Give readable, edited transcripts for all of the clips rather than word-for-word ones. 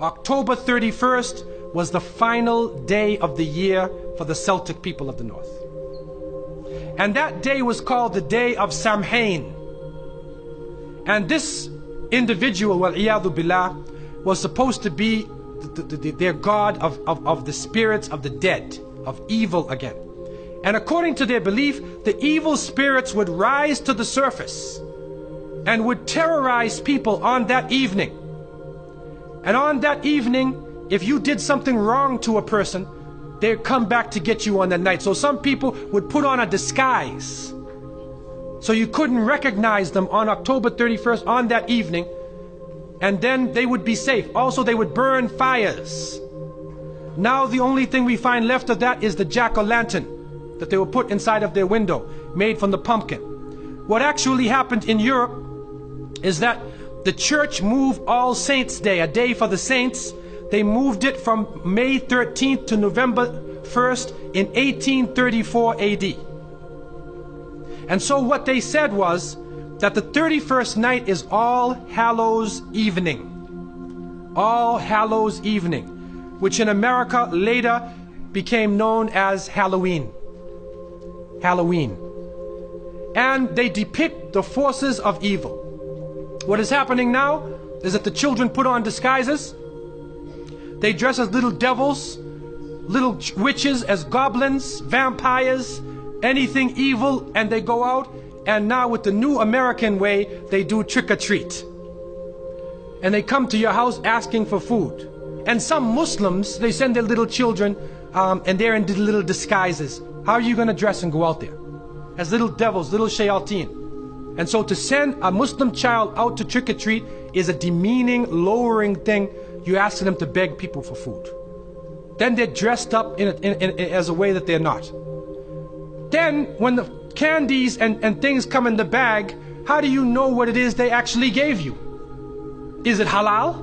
October 31st was the final day of the year for the Celtic people of the North. And that day was called the Day of Samhain. And this individual, wal-iyadhu billah, was supposed to be their god of the spirits of the dead, of evil again. And according to their belief, the evil spirits would rise to the surface and would terrorize people on that evening. And on that evening, if you did something wrong to a person, they'd come back to get you on that night. So some people would put on a disguise, so you couldn't recognize them on October 31st on that evening, and then they would be safe. Also, they would burn fires. Now the only thing we find left of that is the jack-o'-lantern that they will put inside of their window, made from the pumpkin. What actually happened in Europe is that the church moved All Saints' Day, a day for the saints. They moved it from May 13th to November 1st in 1834 AD. And so what they said was that the 31st night is All Hallows Evening. All Hallows Evening, which in America later became known as Halloween. Halloween. And they depict the forces of evil. What is happening now is that the children put on disguises. They dress as little devils, little witches, as goblins, vampires, anything evil, and they go out. And now with the new American way, they do trick-or-treat. And they come to your house asking for food. And some Muslims, they send their little children and they're in little disguises. How are you going to dress and go out there? As little devils, little shayateen. And so to send a Muslim child out to trick-or-treat is a demeaning, lowering thing. You ask them to beg people for food. Then they're dressed up as a way that they're not. Then when the candies and things come in the bag, how do you know what it is they actually gave you? Is it halal?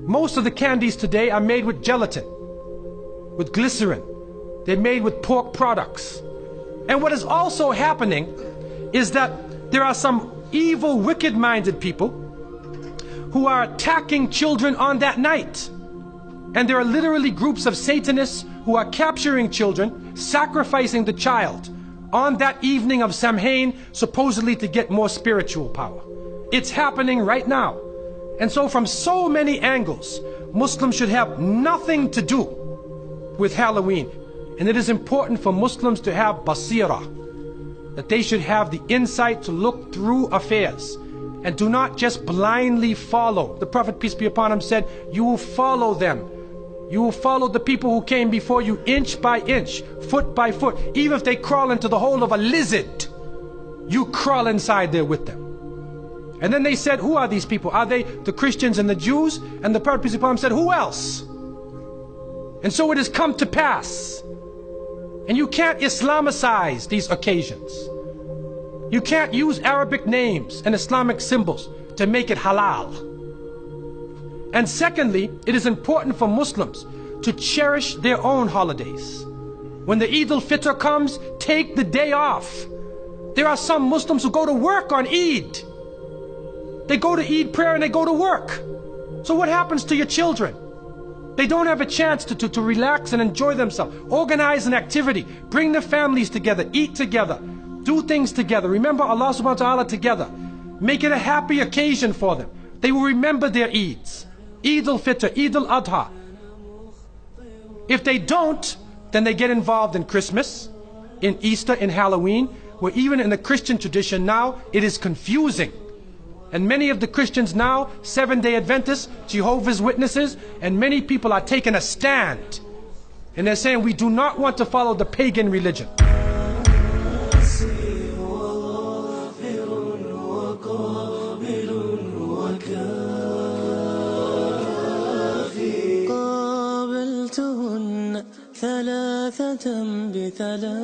Most of the candies today are made with gelatin, with glycerin. They're made with pork products. And what is also happening is that there are some evil, wicked-minded people who are attacking children on that night. And there are literally groups of Satanists who are capturing children, sacrificing the child on that evening of Samhain, supposedly to get more spiritual power. It's happening right now. And so from so many angles, Muslims should have nothing to do with Halloween. And it is important for Muslims to have basira, that they should have the insight to look through affairs and do not just blindly follow. The Prophet, peace be upon him, said, you will follow them. You will follow the people who came before you inch by inch, foot by foot. Even if they crawl into the hole of a lizard, you crawl inside there with them. And then they said, who are these people? Are they the Christians and the Jews? And the Prophet, peace be upon him, said, who else? And so it has come to pass. And you can't Islamicize these occasions. You can't use Arabic names and Islamic symbols to make it halal. And secondly, it is important for Muslims to cherish their own holidays. When the Eid al-Fitr comes, take the day off. There are some Muslims who go to work on Eid. They go to Eid prayer and they go to work. So what happens to your children? They don't have a chance to relax and enjoy themselves. Organize an activity. Bring their families together. Eat together. Do things together. Remember Allah subhanahu wa ta'ala together. Make it a happy occasion for them. They will remember their Eids. Eid al-Fitr, Eid al-Adha. If they don't, then they get involved in Christmas, in Easter, in Halloween, where even in the Christian tradition now, it is confusing. And many of the Christians now, Seventh-day Adventists, Jehovah's Witnesses, and many people are taking a stand. And they're saying we do not want to follow the pagan religion. ثلاثة بثلاثة